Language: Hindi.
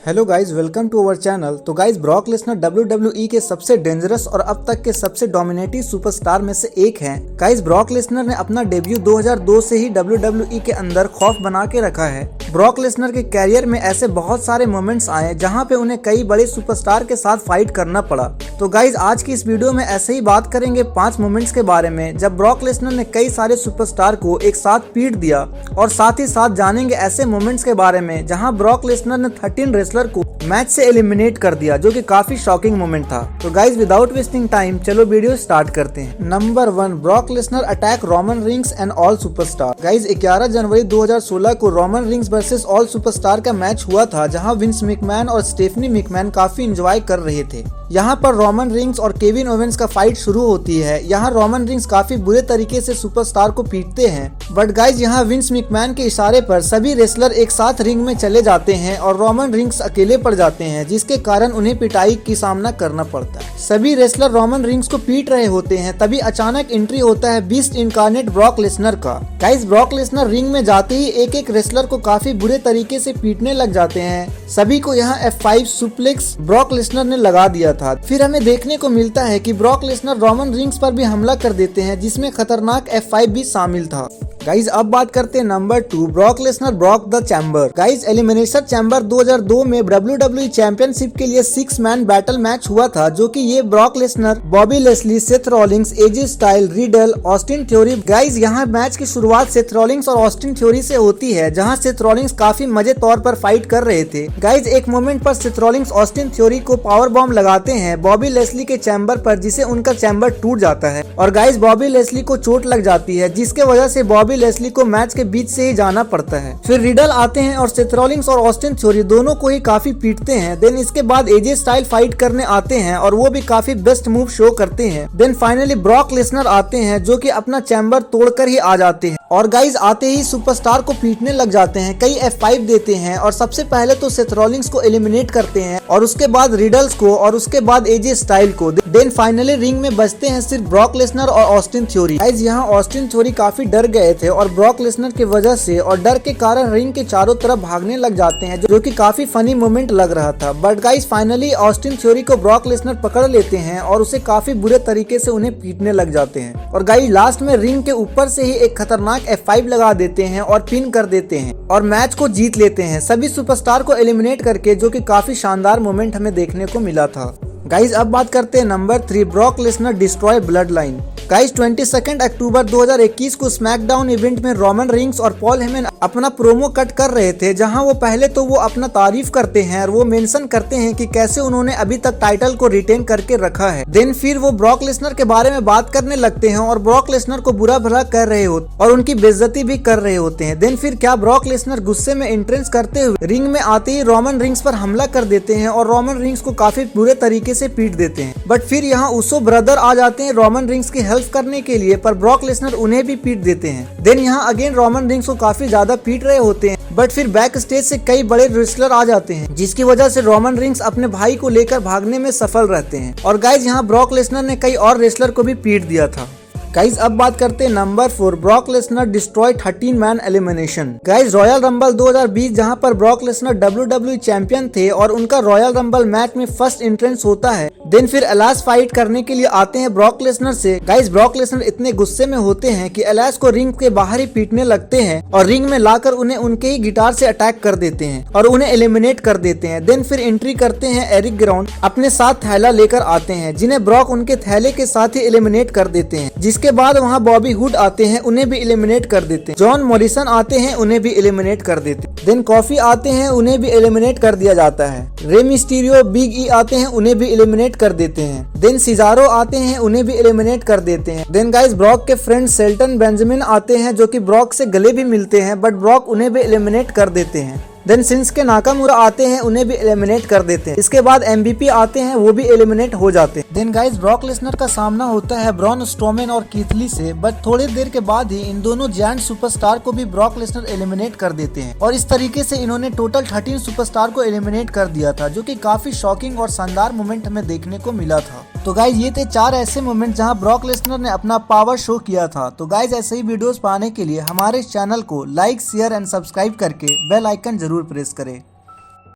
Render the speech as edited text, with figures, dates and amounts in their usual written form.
Hello guys, welcome to our channel. तो गाइज, ब्रॉक लेसनर WWE के सबसे डेंजरस और अब तक के सबसे डोमिनेटिव सुपरस्टार में से एक हैं। गाइज, ब्रॉक लेसनर ने अपना डेब्यू 2002 से ही WWE के अंदर खौफ बना के रखा है। ब्रॉक लेसनर के कैरियर में ऐसे बहुत सारे मोमेंट्स आए जहां पे उन्हें कई बड़े सुपरस्टार के साथ फाइट करना पड़ा। तो गाइज, आज की इस वीडियो में ऐसे ही बात करेंगे 5 मोमेंट्स के बारे में जब ब्रॉक लेसनर ने कई सारे सुपरस्टार को एक साथ पीट दिया, और साथ ही साथ जानेंगे ऐसे मोमेंट्स के बारे में जहां ब्रॉक लेसनर ने 13 रेसलर को मैच से एलिमिनेट कर दिया, जो कि काफी शॉकिंग मोमेंट था। तो गाइज, विदाउट वेस्टिंग टाइम चलो वीडियो स्टार्ट करते हैं। Number 1, Brock Lesnar attack Roman rings and all superstar. Guys, 11 जनवरी 2016 को Roman rings versus all superstar का मैच हुआ था, जहां विंस मैकमैन और स्टेफनी मैकमैन काफी एंजॉय कर रहे थे। यहाँ पर रोमन रिंग्स और केविन ओवेंस का फाइट शुरू होती है। यहाँ रोमन रिंग्स काफी बुरे तरीके से सुपरस्टार को पीटते हैं, बट गाइज यहाँ विंस मैकमैन के इशारे पर सभी रेसलर एक साथ रिंग में चले जाते हैं और रोमन रिंग्स अकेले पड़ जाते हैं, जिसके कारण उन्हें पिटाई की सामना करना पड़ता है। सभी रेसलर रोमन रिंग्स को पीट रहे होते हैं, तभी अचानक एंट्री होता है बीस्ट इनकार्नेट ब्रॉक लेसनर का। गाइज, ब्रॉक लेसनर रिंग में जाते ही एक एक रेसलर को काफी बुरे तरीके से पीटने लग जाते हैं। सभी को यहाँ F5 सुप्लेक्स ब्रॉक लेसनर ने लगा दिया था। फिर हमें देखने को मिलता है कि ब्रॉक लेसनर रोमन रिंग्स पर भी हमला कर देते हैं, जिसमें खतरनाक F5 भी शामिल था। गाइज, अब बात करते हैं number 2, Brock Lesnar Brock the chamber. Guys, elimination chamber 2002 में WWE चैंपियनशिप के लिए 6 मैन बैटल मैच हुआ था, जो कि ये Brock Lesnar, Bobby Lashley, Seth Rollings, AJ Style, Riddle, Austin Theory. Guys, यहाँ मैच की शुरुआत सेथ रॉलिंग्स और ऑस्टिन थ्योरी से होती है, जहाँ सेथ रॉलिंग्स काफी मजे तौर पर फाइट कर रहे थे। गाइज, एक मोमेंट पर सेथ रॉलिंग्स ऑस्टिन थ्योरी को पावर बॉम्ब लगाते हैं बॉबी लेस्ली के चैम्बर पर, जिसे उनका चैम्बर टूट जाता है और गाइज बॉबी लेस्ली को चोट लग जाती है, जिसके वजह से बॉबी लेस्ली को मैच के बीच से ही जाना पड़ता है। फिर रिडल आते हैं और सेथ रॉलिंग्स और ऑस्टिन थ्योरी दोनों को ही काफी पीटते हैं। देन इसके बाद एजे स्टाइल फाइट करने आते हैं और वो भी काफी बेस्ट मूव शो करते हैं। देन फाइनली ब्रॉक लेसनर आते हैं, जो कि अपना चैम्बर तोड़कर ही आ जाते हैं और गाइज आते ही सुपरस्टार को पीटने लग जाते हैं, कई F5 देते हैं और सबसे पहले तो सेथ रॉलिंग्स को एलिमिनेट करते हैं और उसके बाद रिडल्स को और उसके बाद एजे स्टाइल को। देन फाइनली रिंग में बचते हैं सिर्फ ब्रॉक लेसनर और ऑस्टिन थ्योरी। गाइज, यहाँ ऑस्टिन थ्योरी काफी डर गए थे और ब्रॉक लेसनर की वजह से और डर के कारण रिंग के चारों तरफ भागने लग जाते हैं, जो कि काफी फनी मोमेंट लग रहा था। But guys finally Austin theory को ब्रॉक लेसनर पकड़ लेते हैं और उसे काफी बुरे तरीके से उन्हें पीटने लग जाते हैं और गाइज लास्ट में रिंग के ऊपर से ही एक खतरनाक F5 लगा देते हैं और पिन कर देते हैं और मैच को जीत लेते हैं, सभी सुपरस्टार को एलिमिनेट करके, जो कि काफी शानदार मोमेंट हमें देखने को मिला था। गाइज, अब बात करते हैं number 3, Brock Lesnar destroy blood line. Guys, 22 अक्टूबर 2021 को स्मैकडाउन इवेंट में रोमन रिंग्स और पॉल हेमन अपना प्रोमो कट कर रहे थे, जहां वो पहले तो वो अपना तारीफ करते हैं और वो मेंशन करते हैं कि कैसे उन्होंने अभी तक टाइटल को रिटेन करके रखा है। देन फिर वो ब्रॉक लेसनर के बारे में बात करने लगते हैं और ब्रॉक लेसनर को बुरा भला कर रहे होते और उनकी बेइज्जती भी कर रहे होते हैं। देन फिर क्या ब्रॉक लेसनर गुस्से में एंट्रेंस करते हुए रिंग में आते ही रोमन रिंग्स पर हमला कर देते हैं और रोमन रिंग्स को काफी बुरे तरीके से पीट देते हैं। बट फिर यहाँ उसो ब्रदर आ जाते हैं रोमन रिंग्स की हेल्प करने के लिए, पर ब्रॉक लेसनर उन्हें भी पीट देते हैं। देन यहाँ अगेन रोमन रिंग्स को काफी ज्यादा पीट रहे होते हैं, बट फिर बैक स्टेज से कई बड़े रेसलर आ जाते हैं, जिसकी वजह से रोमन रिंग्स अपने भाई को लेकर भागने में सफल रहते हैं और गाइज यहाँ ब्रॉक लेसनर ने कई और रेसलर को भी पीट दिया था। गाइज, अब बात करते हैं number 4, Brock Lesnar destroy 13 man elimination. Guys, royal rumble 2020 जहां पर ब्रॉक लेसनर WWE चैंपियन थे और उनका रॉयल रंबल मैच में फर्स्ट एंट्रेंस होता है। देन फिर एलास फाइट करने के लिए आते हैं ब्रॉक लेसनर से। गाइज, ब्रॉक लेसनर इतने गुस्से में होते हैं कि एलास को रिंग के बाहर ही पीटने लगते हैं और रिंग में लाकर उन्हें उनके ही गिटार से अटैक कर देते हैं और उन्हें एलिमिनेट कर देते हैं। देन फिर एंट्री करते हैं एरिक ग्राउंड, अपने साथ थैला लेकर आते हैं, जिन्हें ब्रॉक उनके थैले के साथ ही एलिमिनेट कर देते हैं। जिसके बाद वहाँ बॉबी हुड आते हैं, उन्हें भी एलिमिनेट कर देते हैं। जॉन मॉरिसन आते हैं, उन्हें भी एलिमिनेट कर देते हैं। देन कॉफी आते हैं, उन्हें भी एलिमिनेट कर दिया जाता है। रे मिस्टीरियो, बिग ई आते हैं, उन्हें भी एलिमिनेट कर देते हैं। देन सिजारो आते हैं, उन्हें भी एलिमिनेट कर देते हैं। देन गाइस, ब्रॉक के फ्रेंड शेल्टन बेंजामिन आते हैं, जो कि ब्रॉक से गले भी मिलते हैं, बट ब्रॉक उन्हें भी एलिमिनेट कर देते हैं। देन शिंसुके नाकामुरा आते हैं, उन्हें भी एलिमिनेट कर देते हैं। इसके बाद MVP आते हैं, वो भी एलिमिनेट हो जाते हैं। देन गाइस, ब्रॉक लेसनर का सामना होता है ब्रॉन स्ट्रोमैन और कीथ ली से, बट थोड़ी देर के बाद ही इन दोनों जायंट सुपरस्टार को भी ब्रॉक लेसनर एलिमिनेट कर देते हैं और इस तरीके से इन्होंने टोटल 13 सुपरस्टार को एलिमिनेट कर दिया था, जो कि काफी शॉकिंग और शानदार मोमेंट हमें देखने को मिला था। तो गाइज, ये थे 4 ऐसे मोमेंट जहां ब्रॉक लेसनर ने अपना पावर शो किया था। तो गाइज, ऐसे ही वीडियोस पाने के लिए हमारे चैनल को लाइक, शेयर एंड सब्सक्राइब करके बेल आइकन जरूर प्रेस करें।